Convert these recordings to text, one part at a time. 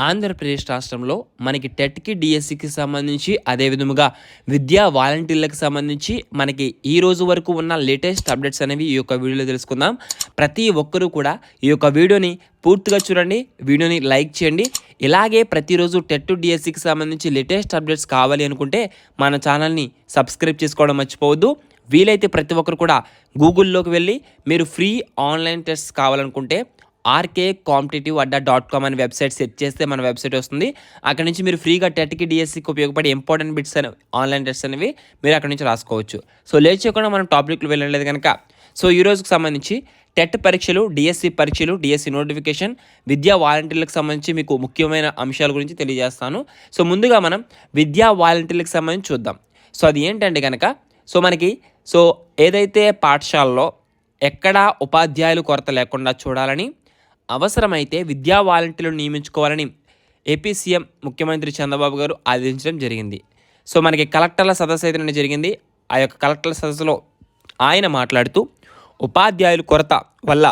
ఆంధ్రప్రదేశ్ రాష్ట్రంలో మనకి టెట్‌కి, డీఎస్సీకి సంబంధించి అదే విధముగా విద్యా వాలంటీర్లకు సంబంధించి మనకి ఈ రోజు వరకు ఉన్న లేటెస్ట్ అప్డేట్స్ అనేవి ఈ యొక్క వీడియోలో తెలుసుకుందాం. ప్రతి ఒక్కరూ కూడా ఈ యొక్క వీడియోని పూర్తిగా చూడండి. వీడియోని లైక్ చేయండి. ఇలాగే ప్రతిరోజు టెట్, డీఎస్సీకి సంబంధించి లేటెస్ట్ అప్డేట్స్ కావాలి అనుకుంటే మన ఛానల్‌ని సబ్స్క్రైబ్ చేసుకోవడం మర్చిపోవద్దు. వీలైతే ప్రతి ఒక్కరు కూడా గూగుల్‌లోకి వెళ్ళి మీరు ఫ్రీ ఆన్‌లైన్ టెస్ట్స్ కావాలనుకుంటే rkcompetitiveadda.com అనే వెబ్సైట్ సెర్చ్ చేస్తే మన వెబ్సైట్ వస్తుంది. అక్కడ నుంచి మీరు ఫ్రీగా టెట్‌కి, డీఎస్సీకి ఉపయోగపడే ఇంపార్టెంట్ బిట్స్ అనేవి ఆన్లైన్ టెస్ట్స్ అనేవి మీరు అక్కడ నుంచి రాసుకోవచ్చు. సో లేట్ చేయకుండా మనం టాపిక్‌లో వెళ్ళలేదు కనుక ఈ రోజుకి సంబంధించి టెట్ పరీక్షలు, డిఎస్సి పరీక్షలు, డిఎస్సి నోటిఫికేషన్, విద్యా వాలంటీర్లకు సంబంధించి మీకు ముఖ్యమైన అంశాల గురించి తెలియజేస్తాను. ముందుగా మనం విద్యా వాలంటీర్లకు సంబంధించి చూద్దాం. అది ఏంటంటే కనుక మనకి ఏదైతే పాఠశాలలో ఎక్కడా ఉపాధ్యాయులు కొరత లేకుండా చూడాలని, అవసరమైతే విద్యా వాలంటీర్లను నియమించుకోవాలని ఏపీ సీఎం ముఖ్యమంత్రి చంద్రబాబు గారు ఆదేశించడం జరిగింది. మనకి కలెక్టర్ల సదస్సు అయితే జరిగింది. ఆ యొక్క కలెక్టర్ల సదస్సులో ఆయన మాట్లాడుతూ ఉపాధ్యాయుల కొరత వల్ల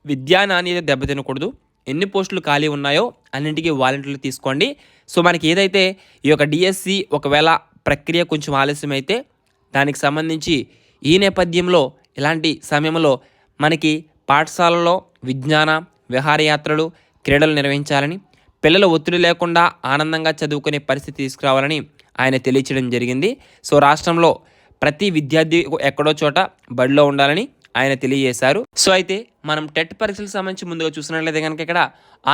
విద్యా నాణ్యత దెబ్బతినకూడదు, ఎన్ని పోస్టులు ఖాళీ ఉన్నాయో అన్నింటికీ వాలంటీర్లు తీసుకోండి. మనకి ఏదైతే ఈ యొక్క డిఎస్సి ఒకవేళ ప్రక్రియ కొంచెం ఆలస్యమైతే దానికి సంబంధించి ఈ నేపథ్యంలో ఇలాంటి సమయంలో మనకి పాఠశాలలో విజ్ఞాన విహారయాత్రలు, క్రీడలు నిర్వహించాలని, పిల్లలు ఒత్తిడి లేకుండా ఆనందంగా చదువుకునే పరిస్థితి తీసుకురావాలని ఆయన తెలియచేయడం జరిగింది. రాష్ట్రంలో ప్రతి విద్యార్థి ఎక్కడో చోట బడిలో ఉండాలని ఆయన తెలియజేశారు. అయితే మనం టెట్ పరీక్షలకు సంబంధించి ముందుగా చూసినట్లయితే కనుక ఇక్కడ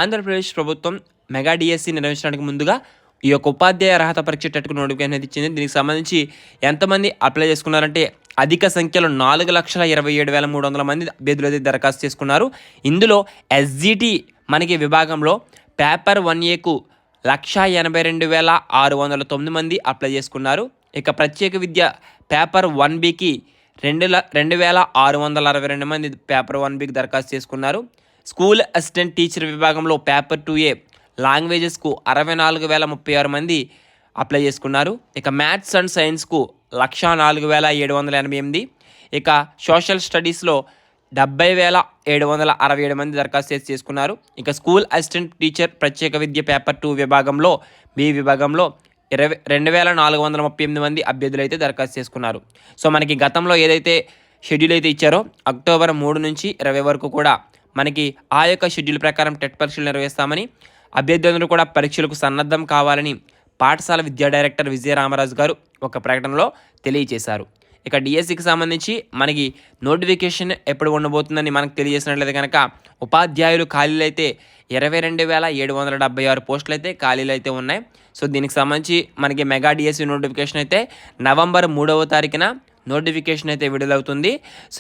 ఆంధ్రప్రదేశ్ ప్రభుత్వం మెగా డిఎస్సి నిర్వహించడానికి ముందుగా ఈ యొక్క ఉపాధ్యాయ అర్హత పరీక్ష టెట్కు నోటిఫికేషన్ అనేది ఇచ్చింది. దీనికి సంబంధించి ఎంతమంది అప్లై చేసుకున్నారంటే అధిక సంఖ్యలో 4,27,300 మంది అభ్యర్థులు అయితే దరఖాస్తు చేసుకున్నారు. ఇందులో ఎస్జిటి మనకి విభాగంలో పేపర్ 1ఏకు 182,609 మంది అప్లై చేసుకున్నారు. ఇక ప్రత్యేక విద్య పేపర్ 1బికి 2,662 మంది పేపర్ 1బికి దరఖాస్తు చేసుకున్నారు. స్కూల్ అసిస్టెంట్ టీచర్ విభాగంలో పేపర్ 2ఏ లాంగ్వేజెస్కు 64,036 మంది అప్లై చేసుకున్నారు. ఇక మ్యాథ్స్ అండ్ సైన్స్కు 104,788, ఇక సోషల్ స్టడీస్లో 70,767 మంది దరఖాస్తు చేసుకున్నారు. ఇక స్కూల్ అసిస్టెంట్ టీచర్ ప్రత్యేక విద్య పేపర్ 2 విభాగంలో బి విభాగంలో 22,438 మంది అభ్యర్థులు అయితే దరఖాస్తు చేసుకున్నారు. మనకి గతంలో ఏదైతే షెడ్యూల్ అయితే ఇచ్చారో అక్టోబర్ 3 నుంచి 20 వరకు కూడా మనకి ఆ యొక్క షెడ్యూల్ ప్రకారం టెట్ పరీక్షలు నిర్వహిస్తామని, అభ్యర్థులందరూ కూడా పరీక్షలకు సన్నద్ధం కావాలని పాఠశాల విద్యా డైరెక్టర్ విజయరామరాజు గారు ఒక ప్రకటనలో తెలియజేశారు. ఇక డిఎస్సికి సంబంధించి మనకి నోటిఫికేషన్ ఎప్పుడు ఉండబోతుందని మనకు తెలియజేసినట్లయితే కనుక ఉపాధ్యాయులు ఖాళీలు అయితే 22,776 పోస్టులు అయితే ఖాళీలు అయితే ఉన్నాయి. దీనికి సంబంధించి మనకి మెగా డిఎస్సి నోటిఫికేషన్ అయితే నవంబర్ 3వ తారీఖున నోటిఫికేషన్ అయితే విడుదలవుతుంది.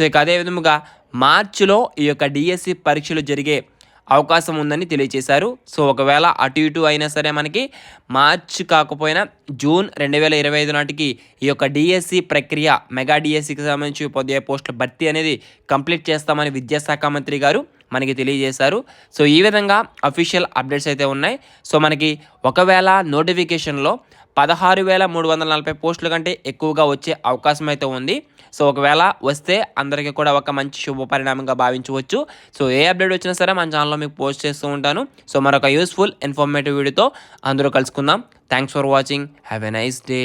ఇక అదే విధముగా మార్చిలో ఈ యొక్క డిఎస్సి పరీక్షలు జరిగే అవకాశం ఉందని తెలియజేశారు. ఒకవేళ అటు ఇటు అయినా సరే మనకి మార్చి కాకపోయినా జూన్ 2025 నాటికి ఈ యొక్క డిఎస్సి ప్రక్రియ మెగా డిఎస్సికి సంబంధించి ఉపాధ్యాయ పోస్టుల భర్తీ అనేది కంప్లీట్ చేస్తామని విద్యాశాఖ మంత్రి గారు మనకి తెలియజేశారు. ఈ విధంగా అఫీషియల్ అప్డేట్స్ అయితే ఉన్నాయి. మనకి ఒకవేళ నోటిఫికేషన్లో 16,340 పోస్టుల కంటే ఎక్కువగా వచ్చే అవకాశం అయితే ఉంది. ఒకవేళ వస్తే అందరికీ కూడా ఒక మంచి శుభ పరిణామంగా భావించవచ్చు. ఏ అప్డేట్ వచ్చినా సరే మన ఛానల్లో మీకు పోస్ట్ చేస్తూ ఉంటాను. మరొక యూస్ఫుల్ ఇన్ఫర్మేటివ్ వీడియోతో అందరూ కలుసుకుందాం. Thanks for watching. Have a nice day.